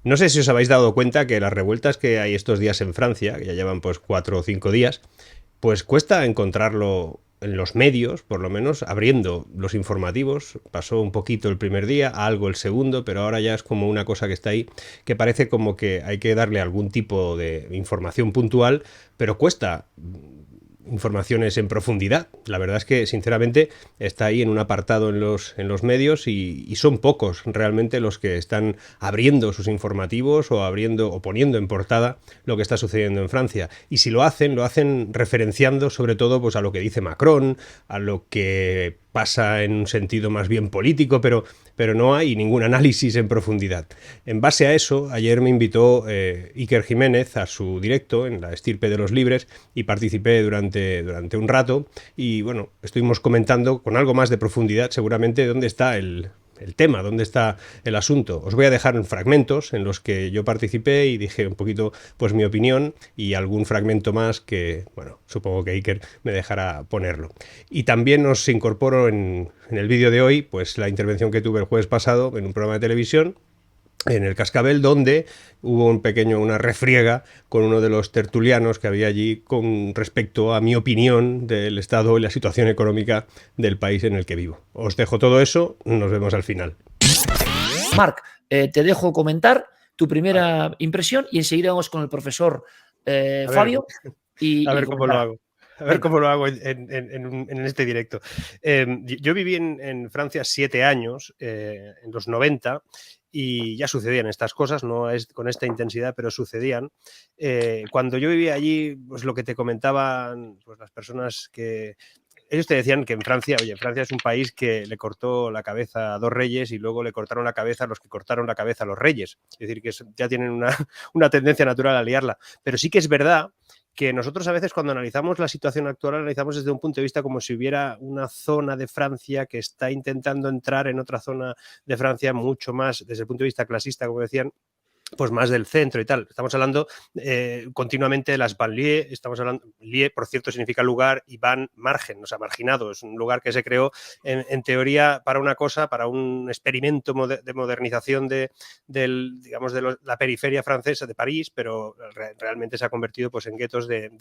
No sé si os habéis dado cuenta que las revueltas que hay estos días en Francia, que ya llevan pues 4 o 5 días, pues cuesta encontrarlo en los medios, por lo menos abriendo los informativos. Pasó un poquito el primer día, algo el segundo, pero ahora ya es como una cosa que está ahí, que parece como que hay que darle algún tipo de información puntual, pero cuesta informaciones en profundidad. La verdad es que, sinceramente, está ahí en un apartado en los medios y son pocos realmente los que están abriendo sus informativos o abriendo o poniendo en portada lo que está sucediendo en Francia. Y si lo hacen referenciando sobre todo pues, a lo que dice Macron, a lo que pasa en un sentido más bien político, pero no hay ningún análisis en profundidad. En base a eso, ayer me invitó Iker Jiménez a su directo en la Estirpe de los Libres y participé durante un rato y bueno, estuvimos comentando con algo más de profundidad seguramente dónde está el tema, dónde está el asunto. Os voy a dejar fragmentos en los que yo participé y dije un poquito pues mi opinión y algún fragmento más que, bueno, supongo que Iker me dejará ponerlo. Y también os incorporo en el vídeo de hoy pues la intervención que tuve el jueves pasado en un programa de televisión en el Cascabel, donde hubo una refriega con uno de los tertulianos que había allí con respecto a mi opinión del estado y la situación económica del país en el que vivo. Os dejo todo eso, nos vemos al final. Marc, te dejo comentar tu primera impresión y enseguida vamos con el profesor Fabio. A ver cómo lo hago. A ver cómo lo hago en este directo. Yo viví en Francia 7 años, en los 90, y ya sucedían estas cosas, no es con esta intensidad, pero sucedían. Cuando yo vivía allí, pues lo que te comentaban pues, las personas que... Ellos te decían que en Francia, oye, Francia es un país que le cortó la cabeza a 2 reyes y luego le cortaron la cabeza a los que cortaron la cabeza a los reyes. Es decir, que ya tienen una tendencia natural a liarla. Pero sí que es verdad que nosotros a veces cuando analizamos la situación actual analizamos desde un punto de vista como si hubiera una zona de Francia que está intentando entrar en otra zona de Francia mucho más desde el punto de vista clasista, como decían, pues más del centro y tal. Estamos hablando continuamente de las banlieues, estamos hablando, lieu, por cierto, significa lugar, y ban, margen, o sea, marginado. Es un lugar que se creó en teoría para una cosa, para un experimento de modernización digamos, de la periferia francesa de París, pero realmente se ha convertido pues, en guetos de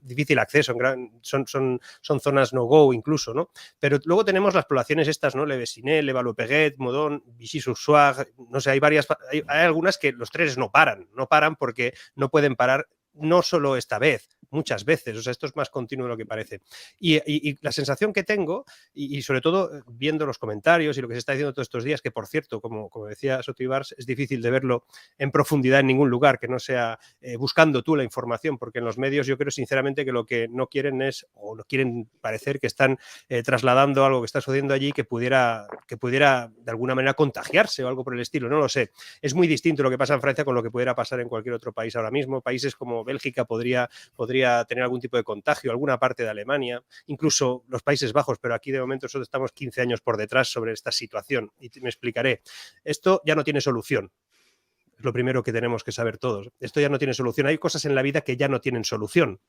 difícil acceso, son zonas no-go incluso, ¿no? Pero luego tenemos las poblaciones estas, ¿no? Le Vesinet, Le Valopeguet, Modon, Vichy-sur-Soire, no sé, hay algunas que los trenes no paran porque no pueden parar, no solo esta vez, muchas veces, o sea, esto es más continuo de lo que parece. Y la sensación que tengo, y sobre todo viendo los comentarios y lo que se está diciendo todos estos días, que por cierto, como decía Sotibars, es difícil de verlo en profundidad en ningún lugar, que no sea buscando tú la información, porque en los medios yo creo sinceramente que lo que no quieren es, o no quieren parecer que están trasladando algo que está sucediendo allí que pudiera de alguna manera contagiarse o algo por el estilo, no lo sé. Es muy distinto lo que pasa en Francia con lo que pudiera pasar en cualquier otro país ahora mismo. Países como Bélgica podría tener algún tipo de contagio, alguna parte de Alemania, incluso los Países Bajos, pero aquí de momento nosotros estamos 15 años por detrás sobre esta situación y me explicaré. Esto ya no tiene solución. Es lo primero que tenemos que saber todos. Esto ya no tiene solución. Hay cosas en la vida que ya no tienen solución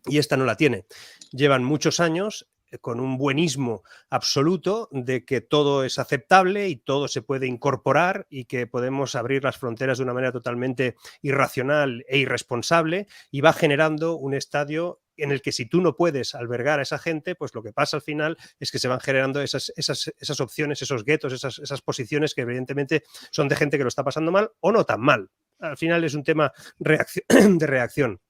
y esta no la tiene. Llevan muchos años con un buenismo absoluto de que todo es aceptable y todo se puede incorporar y que podemos abrir las fronteras de una manera totalmente irracional e irresponsable, y va generando un estadio en el que si tú no puedes albergar a esa gente, pues lo que pasa al final es que se van generando esas opciones, esos guetos, esas posiciones que evidentemente son de gente que lo está pasando mal o no tan mal. Al final es un tema de reacción.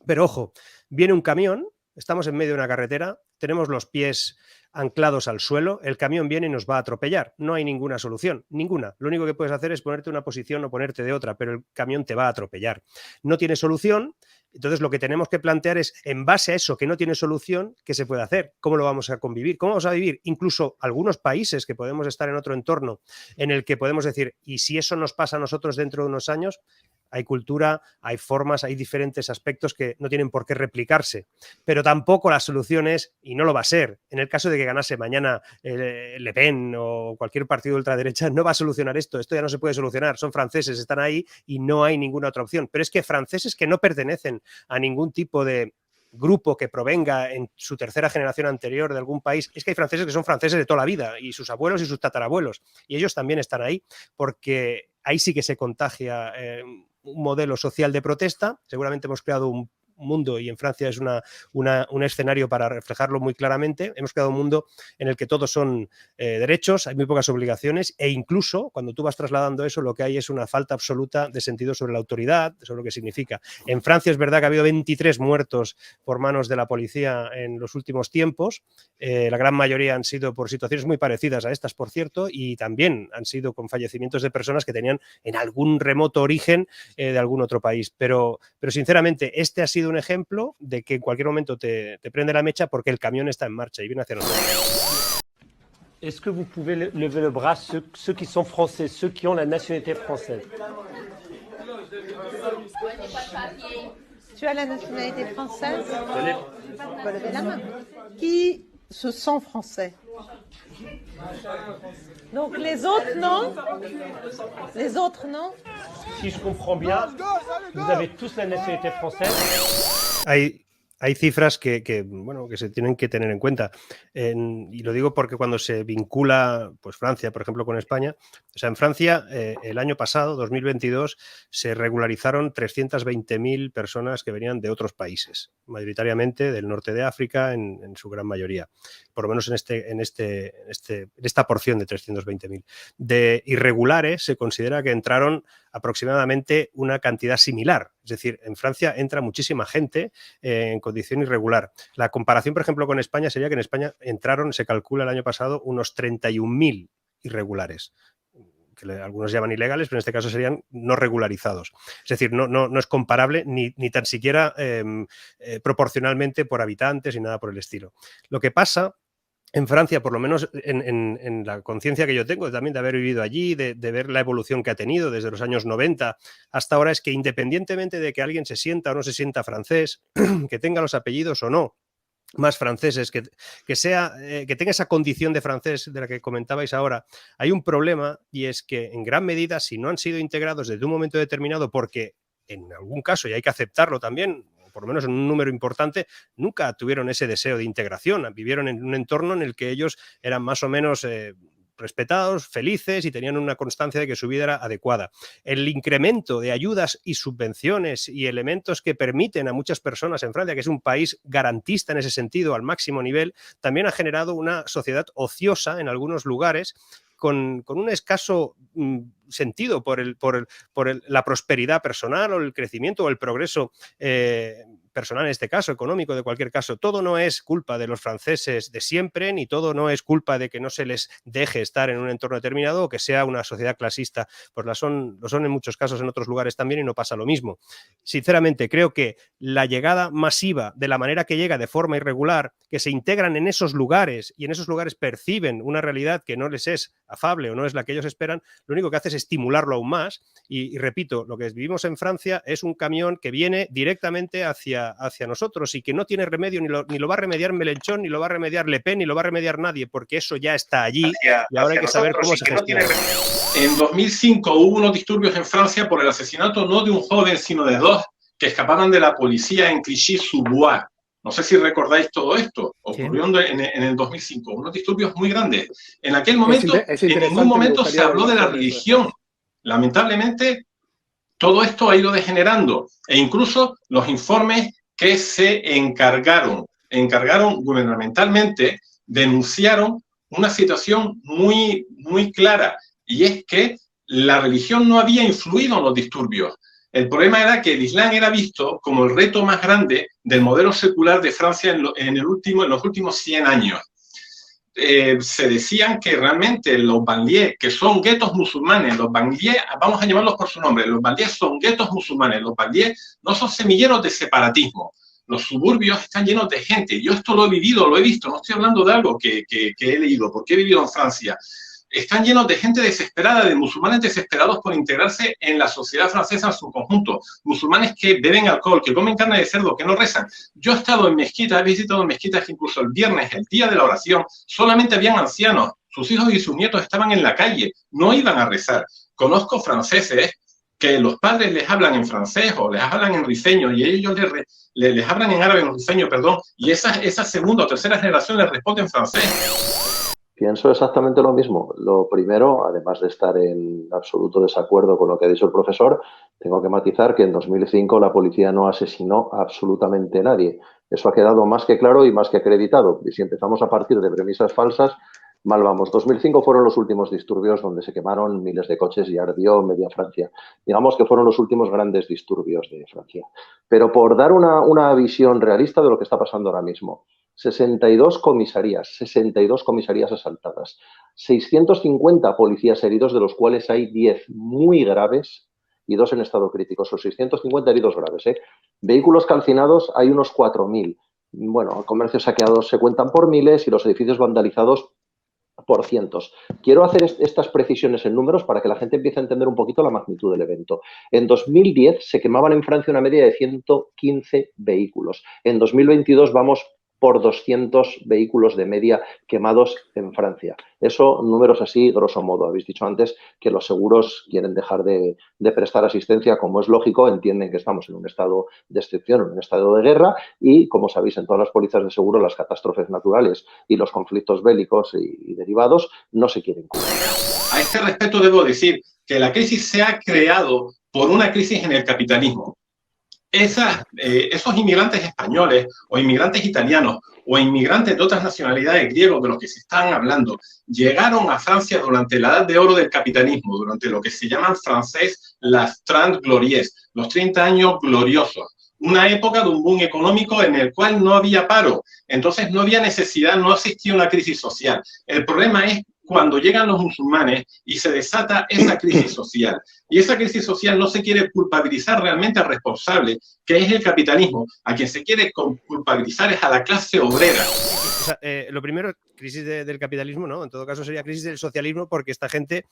Pero ojo, viene un camión, estamos en medio de una carretera, tenemos los pies anclados al suelo, el camión viene y nos va a atropellar. No hay ninguna solución, ninguna. Lo único que puedes hacer es ponerte una posición o ponerte de otra, pero el camión te va a atropellar. No tiene solución, entonces lo que tenemos que plantear es, en base a eso que no tiene solución, ¿qué se puede hacer? ¿Cómo lo vamos a convivir? ¿Cómo vamos a vivir? Incluso algunos países que podemos estar en otro entorno en el que podemos decir, ¿y si eso nos pasa a nosotros dentro de unos años? Hay cultura, hay formas, hay diferentes aspectos que no tienen por qué replicarse, pero tampoco la solución es, y no lo va a ser, en el caso de que ganase mañana Le Pen o cualquier partido de ultraderecha, no va a solucionar esto ya no se puede solucionar, son franceses, están ahí y no hay ninguna otra opción, pero es que franceses que no pertenecen a ningún tipo de grupo que provenga en su tercera generación anterior de algún país, es que hay franceses que son franceses de toda la vida y sus abuelos y sus tatarabuelos, y ellos también están ahí porque ahí sí que se contagia un modelo social de protesta. Seguramente hemos creado un mundo, y en Francia es un escenario para reflejarlo muy claramente. Hemos creado un mundo en el que todos son derechos, hay muy pocas obligaciones, e incluso cuando tú vas trasladando eso, lo que hay es una falta absoluta de sentido sobre la autoridad, sobre lo que significa. En Francia es verdad que ha habido 23 muertos por manos de la policía en los últimos tiempos. La gran mayoría han sido por situaciones muy parecidas a estas, por cierto, y también han sido con fallecimientos de personas que tenían en algún remoto origen de algún otro país. Pero sinceramente, este ha sido un ejemplo de que en cualquier momento te prende la mecha porque el camión está en marcha y viene hacia nosotros. Est-ce que vous pouvez lever le bras, ceux qui sont français, ceux qui ont la nationalité française? Tu as la nationalité française? On va lever la main. Qui se sent français? Donc les autres, non? Les autres, non? Si je comprends bien, vous avez tous la nationalité française. Hay cifras que se tienen que tener en cuenta. Y lo digo porque cuando se vincula pues Francia, por ejemplo, con España, o sea, en Francia el año pasado, 2022, se regularizaron 320.000 personas que venían de otros países, mayoritariamente del norte de África, en su gran mayoría, por lo menos en esta porción de 320.000. De irregulares se considera que entraron aproximadamente una cantidad similar. Es decir, en Francia entra muchísima gente en condición irregular. La comparación, por ejemplo, con España sería que en España entraron, se calcula el año pasado, unos 31.000 irregulares, que algunos llaman ilegales, pero en este caso serían no regularizados. Es decir, no es comparable ni tan siquiera proporcionalmente por habitantes ni nada por el estilo. Lo que pasa en Francia, por lo menos en la conciencia que yo tengo también de haber vivido allí, de ver la evolución que ha tenido desde los años 90 hasta ahora, es que independientemente de que alguien se sienta o no se sienta francés, que tenga los apellidos o no más franceses, que tenga esa condición de francés de la que comentabais ahora, hay un problema, y es que en gran medida, si no han sido integrados desde un momento determinado, porque en algún caso, y hay que aceptarlo también, por lo menos en un número importante, nunca tuvieron ese deseo de integración, vivieron en un entorno en el que ellos eran más o menos respetados, felices, y tenían una constancia de que su vida era adecuada. El incremento de ayudas y subvenciones y elementos que permiten a muchas personas en Francia, que es un país garantista en ese sentido al máximo nivel, también ha generado una sociedad ociosa en algunos lugares, con un escaso sentido por la prosperidad personal o el crecimiento o el progreso personal, en este caso, económico, de cualquier caso. Todo no es culpa de los franceses de siempre, ni todo no es culpa de que no se les deje estar en un entorno determinado o que sea una sociedad clasista. Pues lo son en muchos casos en otros lugares también, y no pasa lo mismo. Sinceramente, creo que la llegada masiva, de la manera que llega de forma irregular, que se integran en esos lugares y en esos lugares perciben una realidad que no les es afable o no es la que ellos esperan, lo único que hace es estimularlo aún más. Y repito, lo que vivimos en Francia es un camión que viene directamente hacia nosotros y que no tiene remedio, ni lo va a remediar Mélenchon, ni lo va a remediar Le Pen, ni lo va a remediar nadie, porque eso ya está allí y ahora hay que saber cómo se gestiona. En 2005 hubo unos disturbios en Francia por el asesinato no de un joven, sino de dos que escapaban de la policía en Clichy-sous-Bois. No sé si recordáis todo esto. Ocurrió en el 2005. Unos disturbios muy grandes. En aquel momento, en ningún momento se habló de la religión. Lamentablemente, todo esto ha ido degenerando. E incluso los informes que se encargaron gubernamentalmente, denunciaron una situación muy, muy clara. Y es que la religión no había influido en los disturbios. El problema era que el Islam era visto como el reto más grande del modelo secular de Francia en los últimos 100 años. Se decían que realmente los banlieues, que son guetos musulmanes, los banlieues, vamos a llamarlos por su nombre, los banlieues son guetos musulmanes, los banlieues no son semilleros de separatismo. Los suburbios están llenos de gente. Yo esto lo he vivido, lo he visto, no estoy hablando de algo que he leído, porque he vivido en Francia. Están llenos de gente desesperada, de musulmanes desesperados por integrarse en la sociedad francesa en su conjunto. Musulmanes que beben alcohol, que comen carne de cerdo, que no rezan. Yo he estado en mezquitas, he visitado mezquitas que incluso el viernes, el día de la oración, solamente habían ancianos. Sus hijos y sus nietos estaban en la calle, no iban a rezar. Conozco franceses que los padres les hablan en francés o les hablan en rifeño y ellos les hablan en árabe, en rifeño, perdón, y esa segunda o tercera generación les responde en francés. Pienso exactamente lo mismo. Lo primero, además de estar en absoluto desacuerdo con lo que ha dicho el profesor, tengo que matizar que en 2005 la policía no asesinó a absolutamente nadie. Eso ha quedado más que claro y más que acreditado. Y si empezamos a partir de premisas falsas, mal vamos. 2005 fueron los últimos disturbios donde se quemaron miles de coches y ardió media Francia. Digamos que fueron los últimos grandes disturbios de Francia. Pero por dar una visión realista de lo que está pasando ahora mismo, 62 comisarías asaltadas, 650 policías heridos, de los cuales hay 10 muy graves y 2 en estado crítico. Son 650 heridos graves. Vehículos calcinados hay unos 4.000. Bueno, comercios saqueados se cuentan por miles y los edificios vandalizados por cientos. Quiero hacer estas precisiones en números para que la gente empiece a entender un poquito la magnitud del evento. En 2010 se quemaban en Francia una media de 115 vehículos. En 2022 vamos por 200 vehículos de media quemados en Francia. Eso, números así, grosso modo. Habéis dicho antes que los seguros quieren dejar de prestar asistencia, como es lógico, entienden que estamos en un estado de excepción, en un estado de guerra y, como sabéis, en todas las pólizas de seguro las catástrofes naturales y los conflictos bélicos y derivados no se quieren cubrir. A este respecto debo decir que la crisis se ha creado por una crisis en el capitalismo. Esos inmigrantes españoles o inmigrantes italianos o inmigrantes de otras nacionalidades griegos de los que se están hablando llegaron a Francia durante la edad de oro del capitalismo, durante lo que se llama en francés las 30 glorieuses, los 30 años gloriosos. Una época de un boom económico en el cual no había paro, entonces no había necesidad, no existía una crisis social. El problema es cuando llegan los musulmanes y se desata esa crisis social. Y esa crisis social no se quiere culpabilizar realmente al responsable, que es el capitalismo. A quien se quiere culpabilizar es a la clase obrera. O sea, lo primero, crisis del capitalismo, ¿no? En todo caso sería crisis del socialismo, porque esta gente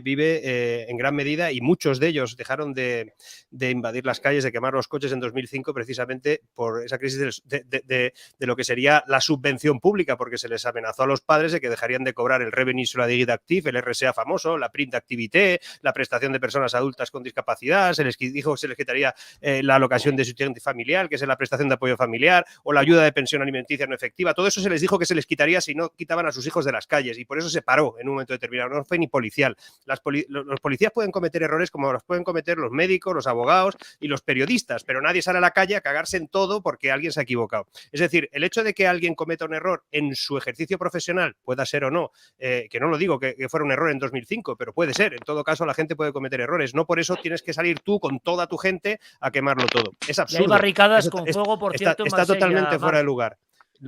vive en gran medida, y muchos de ellos dejaron de invadir las calles, de quemar los coches en 2005, precisamente por esa crisis de lo que sería la subvención pública, porque se les amenazó a los padres de que dejarían de cobrar el Revenu sur la Dette Active, el RSA famoso, la prime d'activité, la prestación de personas adultas con discapacidad, se les dijo que se les quitaría la alocación de soutien familiar, que es la prestación de apoyo familiar, o la ayuda de pensión alimenticia no efectiva. Todo eso se les dijo que se les quitaría si no quitaban a sus hijos de las calles, y por eso se paró en un momento determinado. No fue ni policial. Los policías pueden cometer errores como los pueden cometer los médicos, los abogados y los periodistas, pero nadie sale a la calle a cagarse en todo porque alguien se ha equivocado. Es decir, el hecho de que alguien cometa un error en su ejercicio profesional, pueda ser o no, que no lo digo que fuera un error en 2005, pero puede ser. En todo caso, la gente puede cometer errores. No por eso tienes que salir tú con toda tu gente a quemarlo todo. Es absurdo. Y hay barricadas con fuego, por cierto, está totalmente fuera de lugar.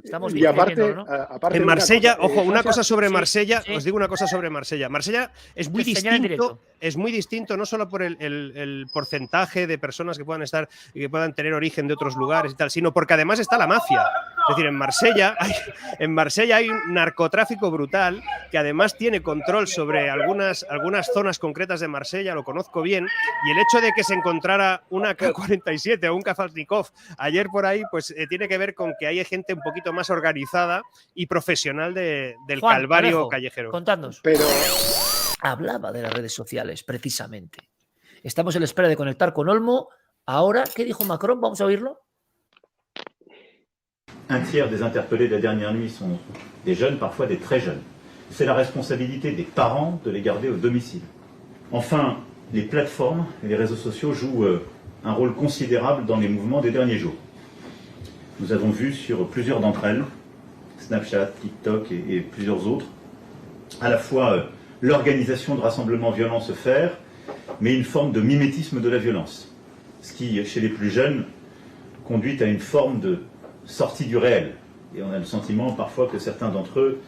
Estamos y aparte, ¿no? aparte en Marsella, una cosa, ojo, una cosa sobre Marsella, sí. Os digo una cosa sobre Marsella. Marsella es muy distinto, no solo por el porcentaje de personas que puedan estar y que puedan tener origen de otros lugares y tal, sino porque además está la mafia. Es decir, en Marsella hay un narcotráfico brutal que además tiene control sobre algunas zonas concretas de Marsella, lo conozco bien, y el hecho de que se encontrara una K-47 o un Kalashnikov ayer por ahí, pues tiene que ver con que hay gente un poquito más organizada y profesional del Juan, calvario Alejo, callejero. Contadnos. Pero hablaba de las redes sociales, precisamente. Estamos en la espera de conectar con Olmo. Ahora, ¿qué dijo Macron? Vamos a oírlo. Un tiers des interpellés de la dernière nuit sont des jeunes, parfois des très jeunes. C'est la responsabilité des parents de les garder au domicile. Enfin, les plateformes et les réseaux sociaux jouent un rôle considérable dans les mouvements des derniers jours. Nous avons vu sur plusieurs d'entre elles, Snapchat, TikTok et plusieurs autres, à la fois l'organisation de rassemblements violents se faire, mais une forme de mimétisme de la violence. Ce qui, chez les plus jeunes, conduit à une forme de sortie du réel. Et on a le sentiment parfois que certains d'entre eux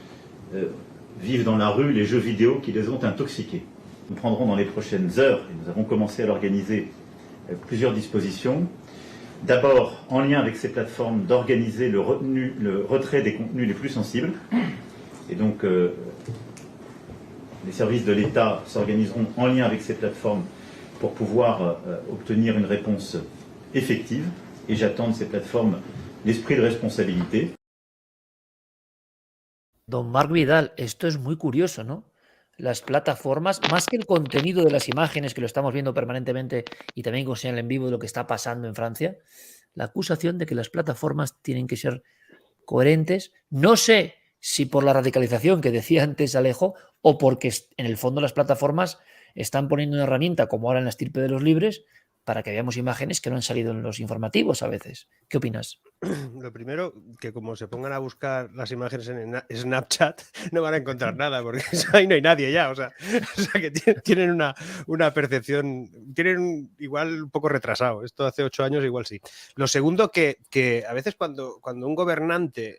vivent dans la rue les jeux vidéo qui les ont intoxiqués. Nous prendrons dans les prochaines heures, et nous avons commencé à l'organiser, plusieurs dispositions. D'abord, en lien avec ces plateformes, d'organiser le retrait des contenus les plus sensibles. Et donc, les services de l'État s'organiseront en lien avec ces plateformes pour pouvoir obtenir une réponse effective. Et j'attends de ces plateformes l'esprit de responsabilité. Don Marc Vidal, esto es muy curioso, ¿no? Las plataformas, más que el contenido de las imágenes que lo estamos viendo permanentemente y también con señal en vivo de lo que está pasando en Francia, la acusación de que las plataformas tienen que ser coherentes. No sé si por la radicalización que decía antes Alejo, o porque en el fondo las plataformas están poniendo una herramienta, como ahora en la estirpe de los libres, para que veamos imágenes que no han salido en los informativos a veces. ¿Qué opinas? Lo primero, que como se pongan a buscar las imágenes en Snapchat, no van a encontrar nada, porque ahí no hay nadie ya. O sea que tienen una percepción, tienen igual un poco retrasado. Esto hace 8 años igual sí. Lo segundo, que a veces cuando un gobernante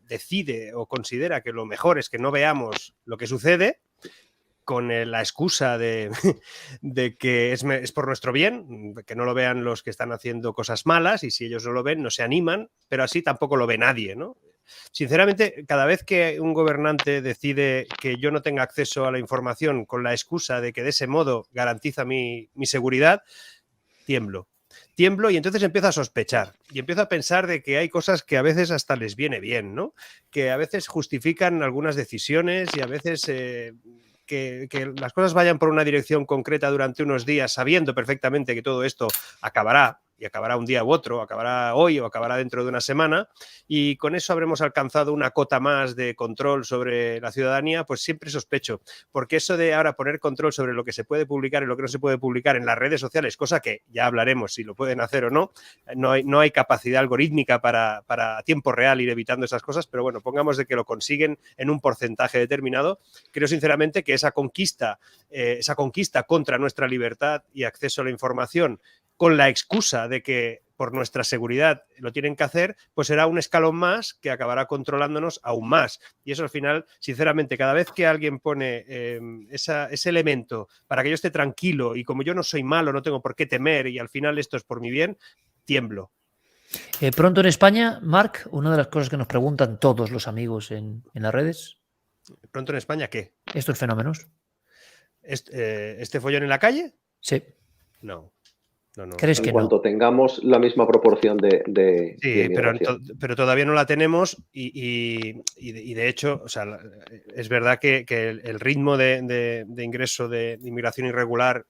decide o considera que lo mejor es que no veamos lo que sucede, con la excusa de que es por nuestro bien, que no lo vean los que están haciendo cosas malas, y si ellos no lo ven, no se animan, pero así tampoco lo ve nadie, ¿no? Sinceramente, cada vez que un gobernante decide que yo no tenga acceso a la información con la excusa de que de ese modo garantiza mi seguridad, tiemblo y entonces empiezo a sospechar y empiezo a pensar de que hay cosas que a veces hasta les viene bien, ¿no? Que a veces justifican algunas decisiones y a veces que las cosas vayan por una dirección concreta durante unos días, sabiendo perfectamente que todo esto acabará, y acabará un día u otro, acabará hoy o acabará dentro de una semana, y con eso habremos alcanzado una cota más de control sobre la ciudadanía, pues siempre sospecho, porque eso de ahora poner control sobre lo que se puede publicar y lo que no se puede publicar en las redes sociales, cosa que ya hablaremos si lo pueden hacer o no, no hay capacidad algorítmica para a tiempo real ir evitando esas cosas, pero bueno, pongamos de que lo consiguen en un porcentaje determinado. Creo sinceramente que esa conquista contra nuestra libertad y acceso a la información, con la excusa de que por nuestra seguridad lo tienen que hacer, pues será un escalón más que acabará controlándonos aún más. Y eso al final, sinceramente, cada vez que alguien pone ese elemento para que yo esté tranquilo y como yo no soy malo, no tengo por qué temer y al final esto es por mi bien, tiemblo. Pronto en España, Marc, una de las cosas que nos preguntan todos los amigos en las redes. ¿Pronto en España qué? ¿Estos fenómenos? ¿Este follón en la calle? Sí. No. ¿Crees que en cuanto tengamos la misma proporción de sí, pero todavía no la tenemos y de hecho, o sea, es verdad que el ritmo de ingreso de inmigración irregular,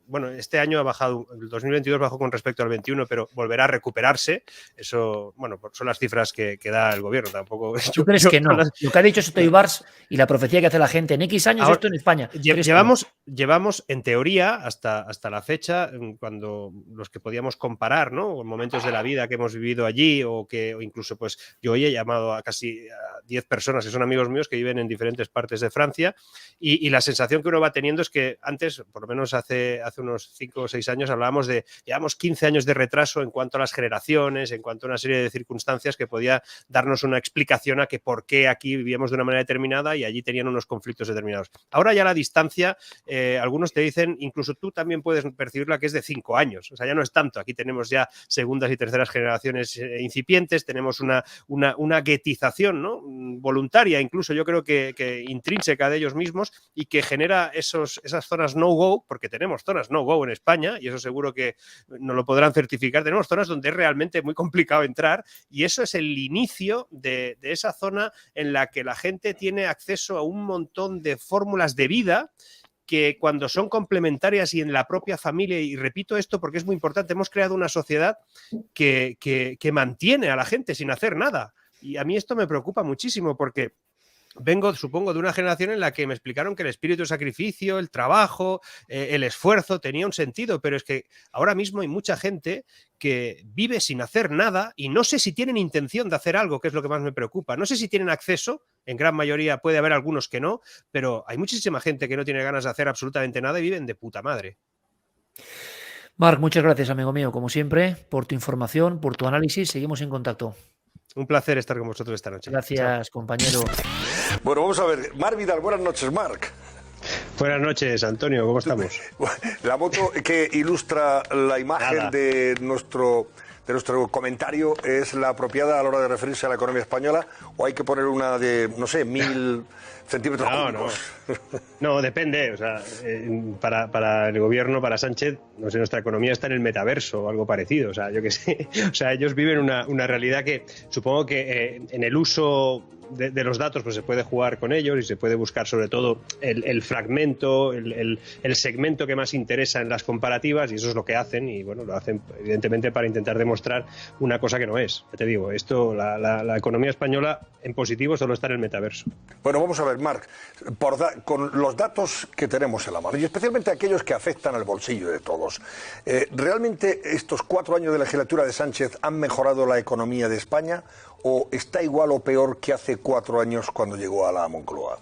bueno, este año ha bajado, el 2022 bajó con respecto al 21, pero volverá a recuperarse. Eso, bueno, son las cifras que da el gobierno. Tampoco. ¿Tú crees que no? Lo que ha dicho Soto Ibars y la profecía que hace la gente en X años, ahora, esto en España. Llevamos, en teoría, hasta la fecha, cuando los que podíamos comparar, ¿no? Momentos de la vida que hemos vivido allí o incluso, pues, yo hoy he llamado a casi 10 personas que son amigos míos que viven en diferentes partes de Francia y la sensación que uno va teniendo es que antes, por lo menos hace unos 5 o 6 años, hablábamos de, llevamos 15 años de retraso en cuanto a las generaciones, en cuanto a una serie de circunstancias que podía darnos una explicación a que por qué aquí vivíamos de una manera determinada y allí tenían unos conflictos determinados. Ahora ya la distancia, algunos te dicen, incluso tú también puedes percibirla, que es de 5 años. O sea, ya no es tanto. Aquí tenemos ya segundas y terceras generaciones incipientes, tenemos una guetización, ¿no? Voluntaria, incluso yo creo que intrínseca de ellos mismos y que genera esas zonas no-go, porque tenemos zonas no-go en España, y eso seguro que nos lo podrán certificar. Tenemos zonas donde es realmente muy complicado entrar y eso es el inicio de esa zona en la que la gente tiene acceso a un montón de fórmulas de vida que cuando son complementarias y en la propia familia, y repito esto porque es muy importante, hemos creado una sociedad que mantiene a la gente sin hacer nada. Y a mí esto me preocupa muchísimo porque vengo, supongo, de una generación en la que me explicaron que el espíritu de sacrificio, el trabajo, el esfuerzo tenía un sentido, pero es que ahora mismo hay mucha gente que vive sin hacer nada y no sé si tienen intención de hacer algo, que es lo que más me preocupa. No sé si tienen acceso, en gran mayoría puede haber algunos que no, pero hay muchísima gente que no tiene ganas de hacer absolutamente nada y viven de puta madre. Marc, muchas gracias, amigo mío, como siempre, por tu información, por tu análisis. Seguimos en contacto. Un placer estar con vosotros esta noche. Gracias, chao, compañero. Bueno, vamos a ver. Marc Vidal, buenas noches, Marc. Buenas noches, Antonio, ¿cómo estamos? La moto que ilustra la imagen de nuestro comentario es la apropiada a la hora de referirse a la economía española, o hay que poner una de, no sé, 1000 centímetros cúbicos. No, depende. O sea, para el gobierno, para Sánchez, no sé, nuestra economía está en el metaverso o algo parecido. O sea, yo qué sé. O sea, ellos viven una realidad que supongo que en el uso de los datos pues se puede jugar con ellos y se puede buscar sobre todo el fragmento, el segmento que más interesa en las comparativas, y eso es lo que hacen, y bueno, lo hacen evidentemente para intentar demostrar demostrar una cosa que no es. Te digo, esto, la economía española en positivo solo está en el metaverso. Bueno, vamos a ver, Marc, con los datos que tenemos en la mano, y especialmente aquellos que afectan al bolsillo de todos, ¿realmente estos 4 años de legislatura de Sánchez han mejorado la economía de España o está igual o peor que hace 4 años cuando llegó a la Moncloa?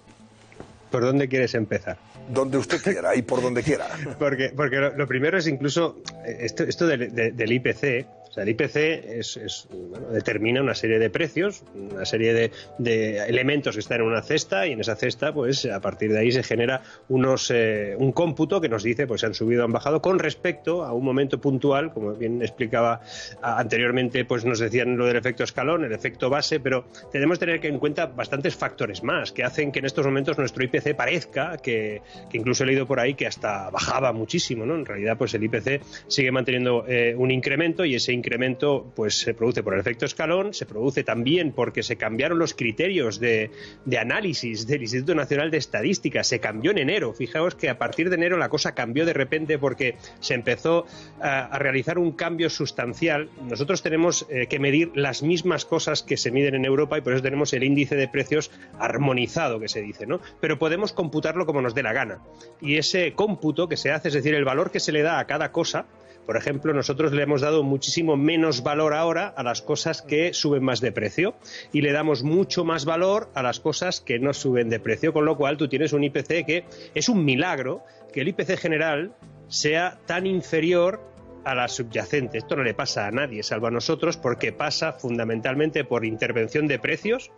¿Por dónde quieres empezar? Donde usted quiera y por donde quiera. Porque lo primero es incluso esto del IPC. O sea, el IPC bueno, determina una serie de precios, una serie de elementos que están en una cesta, y en esa cesta, pues a partir de ahí se genera un cómputo que nos dice, pues han subido o han bajado con respecto a un momento puntual, como bien explicaba anteriormente, pues nos decían lo del efecto escalón, el efecto base, pero tenemos que tener en cuenta bastantes factores más que hacen que en estos momentos nuestro IPC parezca que incluso he leído por ahí que hasta bajaba muchísimo, ¿no? En realidad, pues el IPC sigue manteniendo un incremento, y ese incremento pues se produce por el efecto escalón, se produce también porque se cambiaron los criterios de análisis del Instituto Nacional de Estadística. Se cambió en enero. Fijaos que a partir de enero la cosa cambió de repente porque se empezó a realizar un cambio sustancial. Nosotros tenemos que medir las mismas cosas que se miden en Europa, y por eso tenemos el índice de precios armonizado, que se dice, ¿no? Pero podemos computarlo como nos dé la gana. Y ese cómputo que se hace, es decir, el valor que se le da a cada cosa. Por ejemplo, nosotros le hemos dado muchísimo menos valor ahora a las cosas que suben más de precio, y le damos mucho más valor a las cosas que no suben de precio, con lo cual tú tienes un IPC que es un milagro que el IPC general sea tan inferior a la subyacente. Esto no le pasa a nadie, salvo a nosotros, porque pasa fundamentalmente por intervención de precios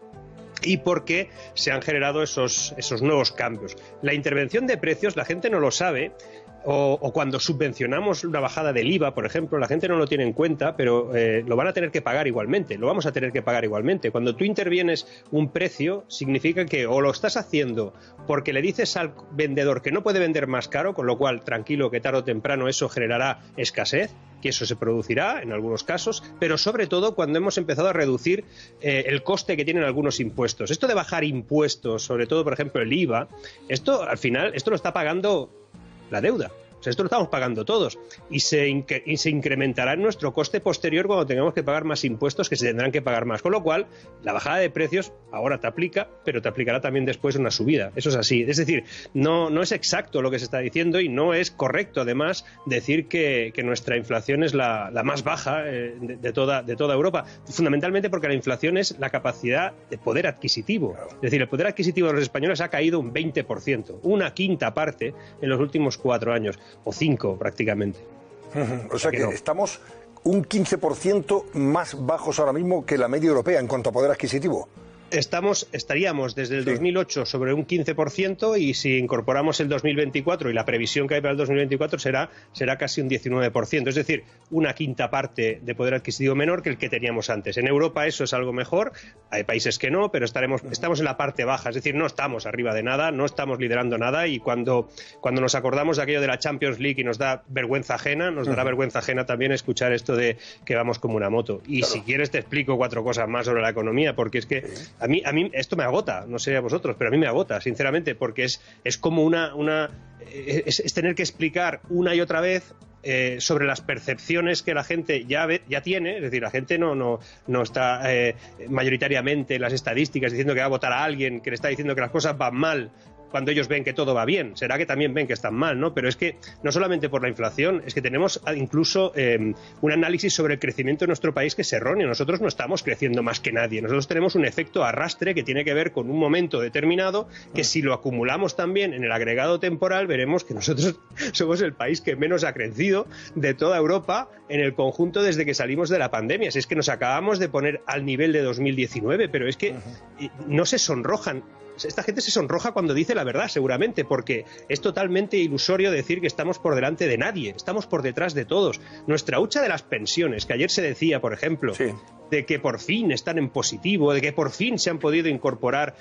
y porque se han generado esos nuevos cambios. La intervención de precios la gente no lo sabe, o cuando subvencionamos una bajada del IVA, por ejemplo, la gente no lo tiene en cuenta, pero lo van a tener que pagar igualmente, lo vamos a tener que pagar igualmente. Cuando tú intervienes un precio, significa que o lo estás haciendo porque le dices al vendedor que no puede vender más caro, con lo cual, tranquilo, que tarde o temprano eso generará escasez, que eso se producirá en algunos casos, pero sobre todo cuando hemos empezado a reducir el coste que tienen algunos impuestos. Esto de bajar impuestos, sobre todo, por ejemplo, el IVA, esto al final, esto lo está pagando la deuda. O sea, esto lo estamos pagando todos, y se incrementará en nuestro coste posterior cuando tengamos que pagar más impuestos, que se tendrán que pagar más. Con lo cual, la bajada de precios ahora te aplica, pero te aplicará también después una subida. Eso es así. Es decir, no es exacto lo que se está diciendo, y no es correcto, además, decir que nuestra inflación es la más baja de toda Europa. Fundamentalmente porque la inflación es la capacidad de poder adquisitivo. Es decir, el poder adquisitivo de los españoles ha caído un 20%, una quinta parte en los últimos 4 años. O 5 prácticamente. O sea que estamos un 15% más bajos ahora mismo que la media europea en cuanto a poder adquisitivo. Estaríamos desde el 2008 sobre un 15%, y si incorporamos el 2024 y la previsión que hay para el 2024 será casi un 19%, es decir, una quinta parte de poder adquisitivo menor que el que teníamos antes. En Europa eso es algo mejor, hay países que no, pero estamos en la parte baja, es decir, no estamos arriba de nada, no estamos liderando nada, y cuando nos acordamos de aquello de la Champions League y nos da vergüenza ajena, nos dará vergüenza ajena también escuchar esto de que vamos como una moto. Y claro, si quieres te explico 4 cosas más sobre la economía, porque es que a mí esto me agota, no sé a vosotros, pero a mí me agota, sinceramente, porque es como es tener que explicar una y otra vez sobre las percepciones que la gente ya tiene. Es decir, la gente no está mayoritariamente en las estadísticas diciendo que va a votar a alguien que le está diciendo que las cosas van mal, cuando ellos ven que todo va bien. Será que también ven que están mal, ¿no? Pero es que no solamente por la inflación, es que tenemos incluso un análisis sobre el crecimiento de nuestro país que es erróneo. Nosotros no estamos creciendo más que nadie. Nosotros tenemos un efecto arrastre que tiene que ver con un momento determinado, que si lo acumulamos también en el agregado temporal, veremos que nosotros somos el país que menos ha crecido de toda Europa en el conjunto desde que salimos de la pandemia. Si es que nos acabamos de poner al nivel de 2019, pero es que no se sonrojan. Esta gente se sonroja cuando dice la verdad, seguramente, porque es totalmente ilusorio decir que estamos por delante de nadie, estamos por detrás de todos. Nuestra hucha de las pensiones, que ayer se decía, por ejemplo, de que por fin están en positivo, de que por fin se han podido incorporar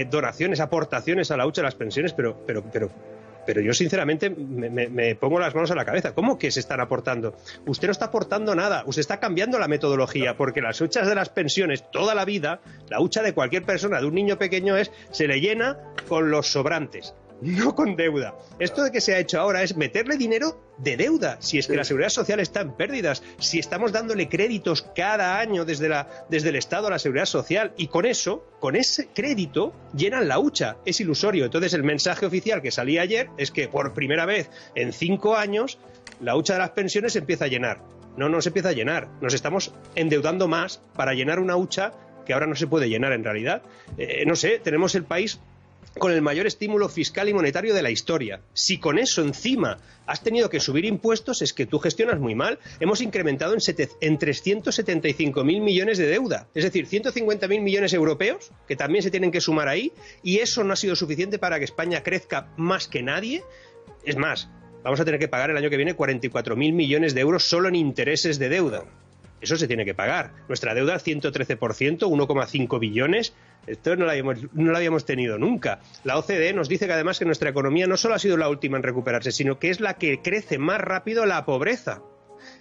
donaciones, aportaciones a la hucha de las pensiones, pero yo sinceramente me pongo las manos a la cabeza. ¿Cómo que se están aportando? Usted no está aportando nada, usted está cambiando la metodología, porque las huchas de las pensiones toda la vida, la hucha de cualquier persona, de un niño pequeño, se le llena con los sobrantes, no con deuda. Esto de que se ha hecho ahora es meterle dinero de deuda, si es que la Seguridad Social está en pérdidas, si estamos dándole créditos cada año desde el Estado a la Seguridad Social, y con ese crédito llenan la hucha, es ilusorio. Entonces el mensaje oficial que salía ayer es que por primera vez en 5 años la hucha de las pensiones se empieza a llenar. No se empieza a llenar, nos estamos endeudando más para llenar una hucha que ahora no se puede llenar en realidad. No sé, tenemos el país con el mayor estímulo fiscal y monetario de la historia. Si con eso encima has tenido que subir impuestos, es que tú gestionas muy mal. Hemos incrementado en 375.000 millones de deuda, es decir, 150.000 millones europeos, que también se tienen que sumar ahí, y eso no ha sido suficiente para que España crezca más que nadie. Es más, vamos a tener que pagar el año que viene 44.000 millones de euros solo en intereses de deuda. Eso se tiene que pagar. Nuestra deuda al 113%, 1,5 billones, esto no lo habíamos tenido nunca. La OCDE nos dice que además que nuestra economía no solo ha sido la última en recuperarse, sino que es la que crece más rápido la pobreza.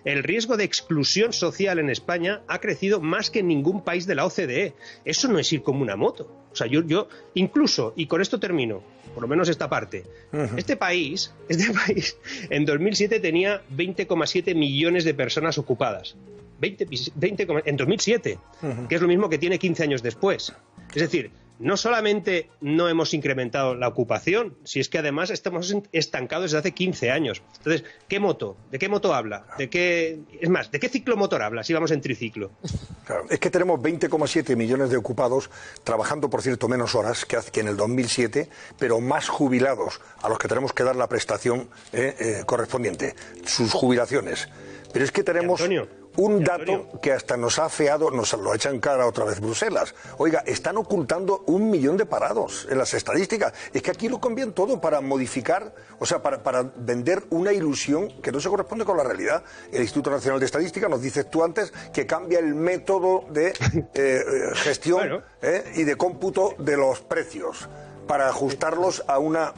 El riesgo de exclusión social en España ha crecido más que en ningún país de la OCDE. Eso no es ir como una moto. O sea, yo incluso, y con esto termino, por lo menos esta parte, este país en 2007 tenía 20,7 millones de personas ocupadas. 20 en 2007, que es lo mismo que tiene 15 años después. Es decir, no solamente no hemos incrementado la ocupación, si es que además estamos estancados desde hace 15 años. Entonces, ¿qué moto? ¿De qué moto habla? ¿De qué ciclomotor habla si vamos en triciclo? Claro, es que tenemos 20,7 millones de ocupados, trabajando, por cierto, menos horas que en el 2007, pero más jubilados a los que tenemos que dar la prestación correspondiente, sus jubilaciones. Pero es que tenemos un dato que hasta nos ha afeado, nos lo ha echado en cara otra vez Bruselas. Oiga, están ocultando 1 millón de parados en las estadísticas. Es que aquí lo cambian todo para modificar, o sea, para vender una ilusión que no se corresponde con la realidad. El Instituto Nacional de Estadística, nos dices tú antes, que cambia el método de gestión y de cómputo de los precios para ajustarlos a una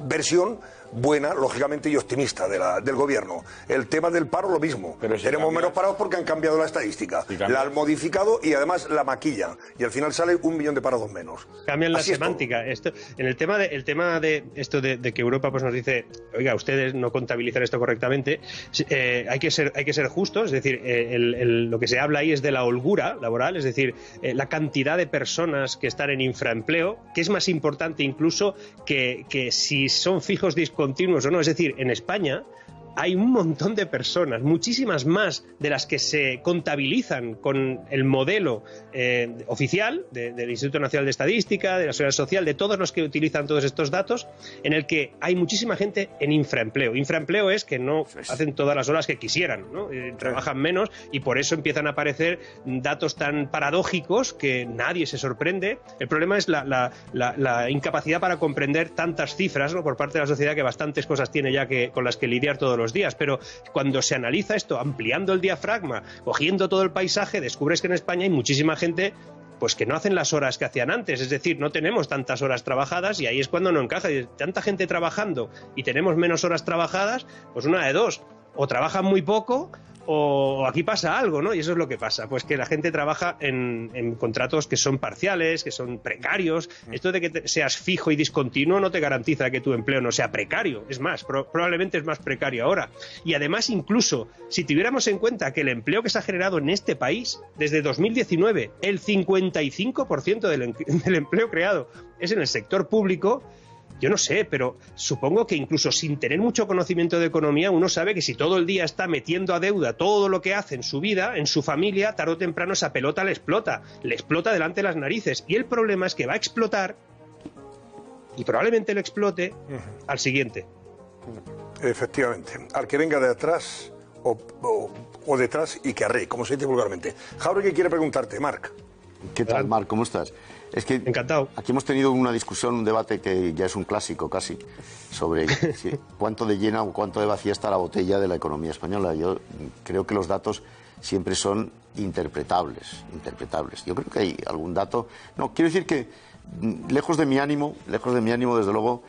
versión buena, lógicamente, y optimista del gobierno. El tema del paro, lo mismo. Pero si tenemos menos parados porque han cambiado la estadística. La han modificado y además la maquillan. Y al final sale 1 millón de parados menos. Cambian la semántica. Esto, en el tema de esto de que Europa pues nos dice, oiga, ustedes no contabilizan esto correctamente, hay que ser justos. Es decir, lo que se habla ahí es de la holgura laboral, es decir, la cantidad de personas que están en infraempleo, que es más importante incluso que si son fijos discontinuos o no. Es decir, en España hay un montón de personas, muchísimas más de las que se contabilizan con el modelo oficial del Instituto Nacional de Estadística, de la Seguridad Social, de todos los que utilizan todos estos datos, en el que hay muchísima gente en infraempleo. Infraempleo es que no hacen todas las horas que quisieran, ¿no? Trabajan menos, y por eso empiezan a aparecer datos tan paradójicos que nadie se sorprende. El problema es la incapacidad para comprender tantas cifras, ¿no?, por parte de la sociedad, que bastantes cosas tiene ya con las que lidiar todos los días. Pero cuando se analiza esto, ampliando el diafragma, cogiendo todo el paisaje, descubres que en España hay muchísima gente pues que no hacen las horas que hacían antes. Es decir, no tenemos tantas horas trabajadas, y ahí es cuando no encaja. Tanta gente trabajando y tenemos menos horas trabajadas, pues una de dos: o trabajan muy poco, o aquí pasa algo, ¿no? Y eso es lo que pasa, pues que la gente trabaja en contratos que son parciales, que son precarios. Esto de que seas fijo y discontinuo no te garantiza que tu empleo no sea precario. Es más, probablemente es más precario ahora. Y además, incluso, si tuviéramos en cuenta que el empleo que se ha generado en este país desde 2019, el 55% del empleo creado es en el sector público, yo no sé, pero supongo que incluso sin tener mucho conocimiento de economía, uno sabe que si todo el día está metiendo a deuda todo lo que hace en su vida, en su familia, tarde o temprano esa pelota le explota delante de las narices. Y el problema es que va a explotar, y probablemente lo explote al siguiente. Efectivamente, al que venga de atrás o detrás y que arree, como se dice vulgarmente. Jauregui quiere preguntarte, Marc. ¿Qué tal, Marc? ¿Cómo estás? Es que encantado. Aquí hemos tenido una discusión, un debate que ya es un clásico casi, sobre cuánto de llena o cuánto de vacía está la botella de la economía española. Yo creo que los datos siempre son interpretables. Yo creo que hay algún dato... No, quiero decir que, lejos de mi ánimo, desde luego,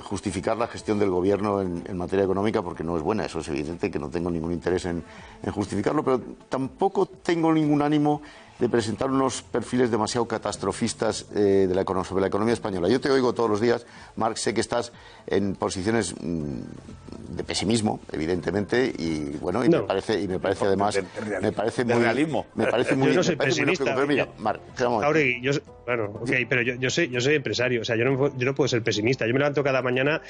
justificar la gestión del gobierno en materia económica, porque no es buena, eso es evidente, que no tengo ningún interés en justificarlo, pero tampoco tengo ningún ánimo de presentar unos perfiles demasiado catastrofistas sobre la economía española. Yo te oigo todos los días, Marc, sé que estás en posiciones de pesimismo, evidentemente, y bueno, me parece además, me parece muy yo no soy pesimista. Pero mira, Marc, Jauregui, pero yo soy empresario, o sea, yo no puedo ser pesimista. Yo me levanto cada mañana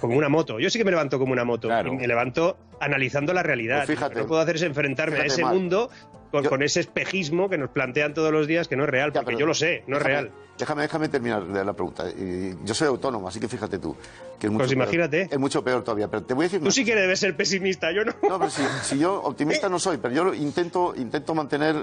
como una moto. Yo sí que me levanto como una moto, y me levanto analizando la realidad. Pues fíjate, lo que no puedo hacer es enfrentarme a ese mundo con ese espejismo que nos plantean todos los días, que no es real, porque yo lo sé, no es real. Déjame terminar la pregunta. Yo soy autónomo, así que fíjate tú. Que es mucho pues imagínate. Peor, es mucho peor todavía. Pero te voy a decir. Tú sí que debes ser pesimista, yo no. No, pero si yo optimista no soy, pero yo intento mantener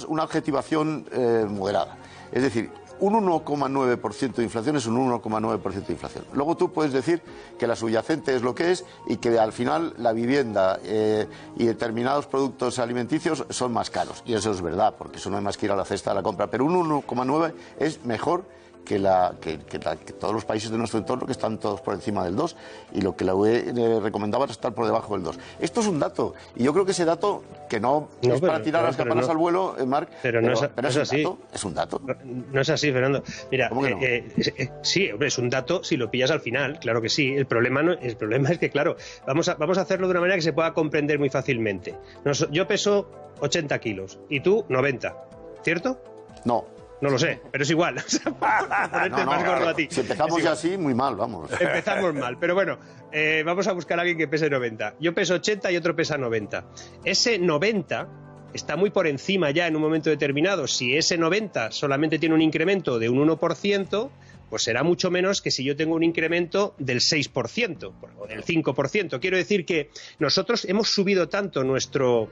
una objetivación moderada. Es decir, un 1,9% de inflación es un 1,9% de inflación. Luego tú puedes decir que la subyacente es lo que es y que al final la vivienda y determinados productos alimenticios son más caros. Y eso es verdad, porque eso no hay más que ir a la cesta de la compra. Pero un 1,9 es mejor que todos los países de nuestro entorno, que están todos por encima del 2, y lo que la UE recomendaba era estar por debajo del 2. Esto es un dato, y yo creo que ese dato, que no es para tirar las campanas al vuelo, Marc, pero es así. Es un dato. No es así, Fernando. Mira, ¿cómo que no? Sí, hombre, es un dato si lo pillas al final, claro que sí. El problema es que, claro, vamos a hacerlo de una manera que se pueda comprender muy fácilmente. Yo peso 80 kilos, y tú 90, ¿cierto? No lo sé, pero es igual. Ponerte más gordo a ti. Si empezamos ya así, muy mal, vamos. Empezamos mal, pero bueno, vamos a buscar a alguien que pese 90. Yo peso 80 y otro pesa 90. Ese 90 está muy por encima ya en un momento determinado. Si ese 90 solamente tiene un incremento de un 1%, pues será mucho menos que si yo tengo un incremento del 6% o del 5%. Quiero decir que nosotros hemos subido tanto nuestro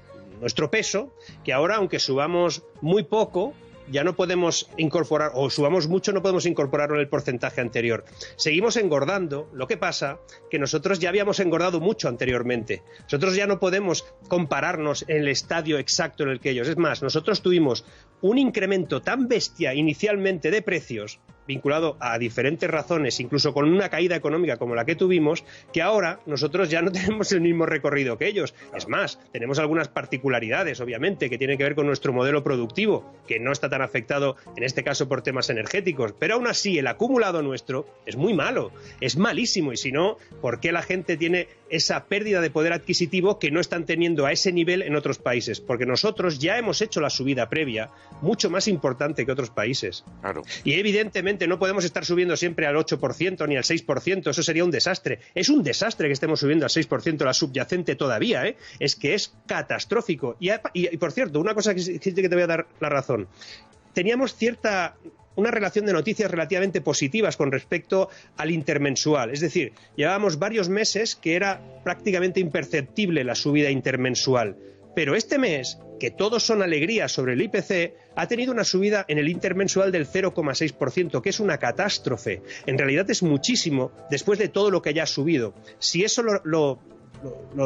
peso que ahora, aunque subamos muy poco, ya no podemos incorporar, o subamos mucho, no podemos incorporarlo en el porcentaje anterior. Seguimos engordando, lo que pasa que nosotros ya habíamos engordado mucho anteriormente. Nosotros ya no podemos compararnos en el estadio exacto en el que ellos. Es más, nosotros tuvimos un incremento tan bestia inicialmente de precios, vinculado a diferentes razones, incluso con una caída económica como la que tuvimos, que ahora nosotros ya no tenemos el mismo recorrido que ellos. Es más, tenemos algunas particularidades, obviamente, que tienen que ver con nuestro modelo productivo, que no está tan afectado, en este caso, por temas energéticos. Pero aún así, el acumulado nuestro es muy malo, es malísimo. Y si no, ¿por qué la gente tiene esa pérdida de poder adquisitivo que no están teniendo a ese nivel en otros países? Porque nosotros ya hemos hecho la subida previa, mucho más importante que otros países. Claro. Y evidentemente no podemos estar subiendo siempre al 8% ni al 6%, eso sería un desastre. Es un desastre que estemos subiendo al 6% la subyacente todavía, ¿eh? Es que es catastrófico. Y por cierto, una cosa que te voy a dar la razón. Teníamos una relación de noticias relativamente positivas con respecto al intermensual. Es decir, llevábamos varios meses que era prácticamente imperceptible la subida intermensual. Pero este mes, que todos son alegrías sobre el IPC, ha tenido una subida en el intermensual del 0,6%, que es una catástrofe. En realidad es muchísimo después de todo lo que ya ha subido. Si eso lo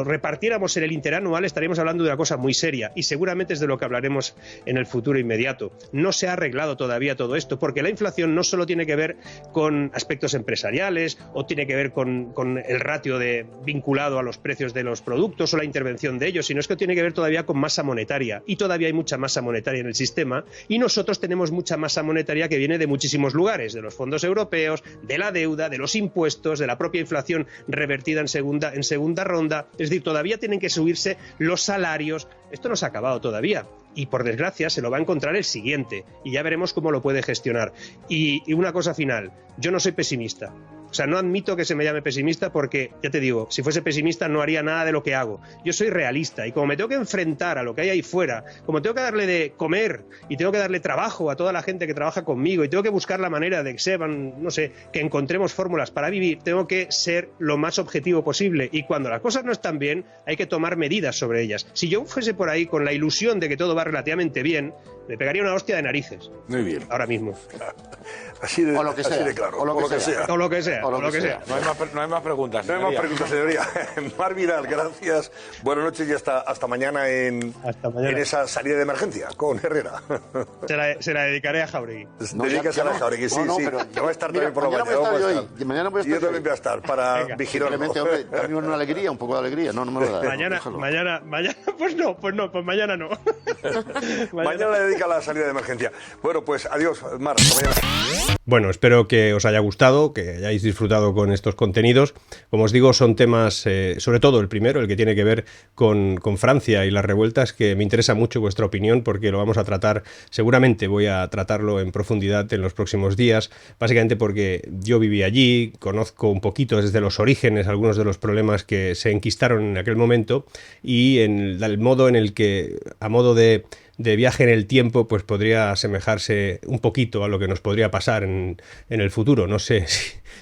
repartiéramos en el interanual, estaríamos hablando de una cosa muy seria, y seguramente es de lo que hablaremos en el futuro inmediato. No se ha arreglado todavía todo esto, porque la inflación no solo tiene que ver con aspectos empresariales o tiene que ver con el ratio vinculado a los precios de los productos o la intervención de ellos, sino es que tiene que ver todavía con masa monetaria, y todavía hay mucha masa monetaria en el sistema, y nosotros tenemos mucha masa monetaria que viene de muchísimos lugares, de los fondos europeos, de la deuda, de los impuestos, de la propia inflación revertida en segunda ronda. Es decir, todavía tienen que subirse los salarios. Esto no se ha acabado todavía. Y por desgracia se lo va a encontrar el siguiente. Y ya veremos cómo lo puede gestionar. Y una cosa final. Yo no soy pesimista. O sea, no admito que se me llame pesimista porque, ya te digo, si fuese pesimista no haría nada de lo que hago. Yo soy realista y como me tengo que enfrentar a lo que hay ahí fuera, como tengo que darle de comer y tengo que darle trabajo a toda la gente que trabaja conmigo y tengo que buscar la manera de que sepan, no sé, que encontremos fórmulas para vivir, tengo que ser lo más objetivo posible. Y cuando las cosas no están bien, hay que tomar medidas sobre ellas. Si yo fuese por ahí con la ilusión de que todo va relativamente bien, me pegaría una hostia de narices. Muy bien. Ahora mismo. Así de claro. O lo que sea. O lo que sea. o lo que sea. No hay más preguntas. No hay más preguntas, señoría. Mar Vidal, gracias. Buenas noches y hasta mañana en esa salida de emergencia con Herrera. Se la dedicaré a Jáuregui. Dedícasela a Jáuregui, sí. Yo voy a estar también por la mañana. Mañana voy a estar yo también voy a estar para vigilarlo. Hombre, también una alegría, un poco de alegría. No me lo da. Mañana, pues mañana no. Mañana le dedica a la salida de emergencia. Bueno, pues adiós, Mar. Bueno, espero que os haya gustado, que hayáis disfrutado con estos contenidos. Como os digo, son temas, sobre todo el primero, el que tiene que ver con Francia y las revueltas, que me interesa mucho vuestra opinión porque lo vamos a tratar, seguramente voy a tratarlo en profundidad en los próximos días, básicamente porque yo viví allí, conozco un poquito desde los orígenes algunos de los problemas que se enquistaron en aquel momento y en el modo en el que, a modo de viaje en el tiempo, pues podría asemejarse un poquito a lo que nos podría pasar en el futuro. No sé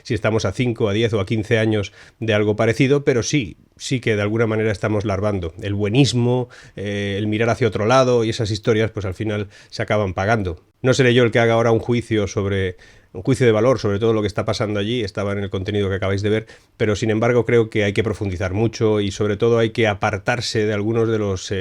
si estamos a 5, a 10 o a 15 años de algo parecido, pero sí que de alguna manera estamos larvando. El buenismo, el mirar hacia otro lado y esas historias, pues al final se acaban pagando. No seré yo el que haga ahora un juicio de valor sobre todo lo que está pasando allí, estaba en el contenido que acabáis de ver, pero sin embargo creo que hay que profundizar mucho y sobre todo hay que apartarse de algunos de los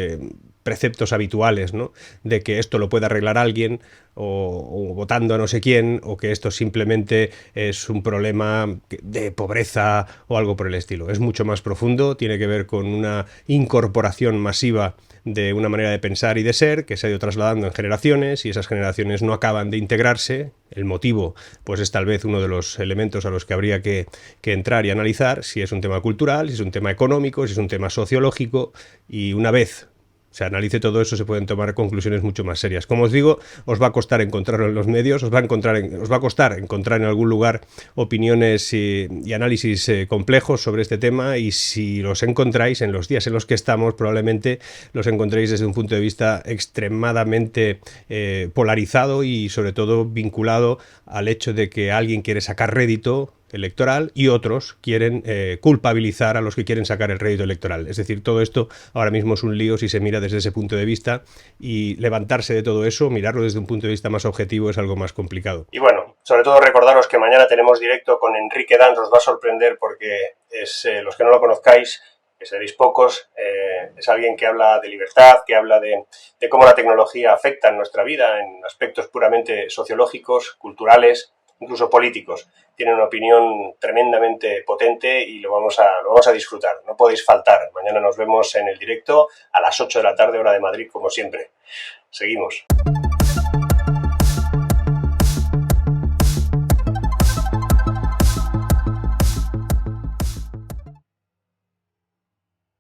preceptos habituales, ¿no? De que esto lo puede arreglar alguien o votando a no sé quién, o que esto simplemente es un problema de pobreza o algo por el estilo. Es mucho más profundo, tiene que ver con una incorporación masiva de una manera de pensar y de ser que se ha ido trasladando en generaciones y esas generaciones no acaban de integrarse. El motivo pues es tal vez uno de los elementos a los que habría que entrar y analizar, si es un tema cultural, si es un tema económico, si es un tema sociológico, y una vez se analice todo eso se pueden tomar conclusiones mucho más serias. Como os digo, os va a costar encontrarlo en los medios, os va a costar encontrar en algún lugar opiniones y análisis complejos sobre este tema, y si los encontráis en los días en los que estamos, probablemente los encontréis desde un punto de vista extremadamente polarizado y sobre todo vinculado al hecho de que alguien quiere sacar rédito electoral y otros quieren culpabilizar a los que quieren sacar el rédito electoral. Es decir, todo esto ahora mismo es un lío si se mira desde ese punto de vista, y levantarse de todo eso, mirarlo desde un punto de vista más objetivo, es algo más complicado. Y bueno, sobre todo recordaros que mañana tenemos directo con Enrique Dans, os va a sorprender porque es, los que no lo conozcáis, que seréis pocos, es alguien que habla de libertad, que habla de cómo la tecnología afecta en nuestra vida en aspectos puramente sociológicos, culturales, incluso políticos. Tienen una opinión tremendamente potente y lo vamos a disfrutar. No podéis faltar. Mañana nos vemos en el directo a las 8 de la tarde, hora de Madrid, como siempre. Seguimos.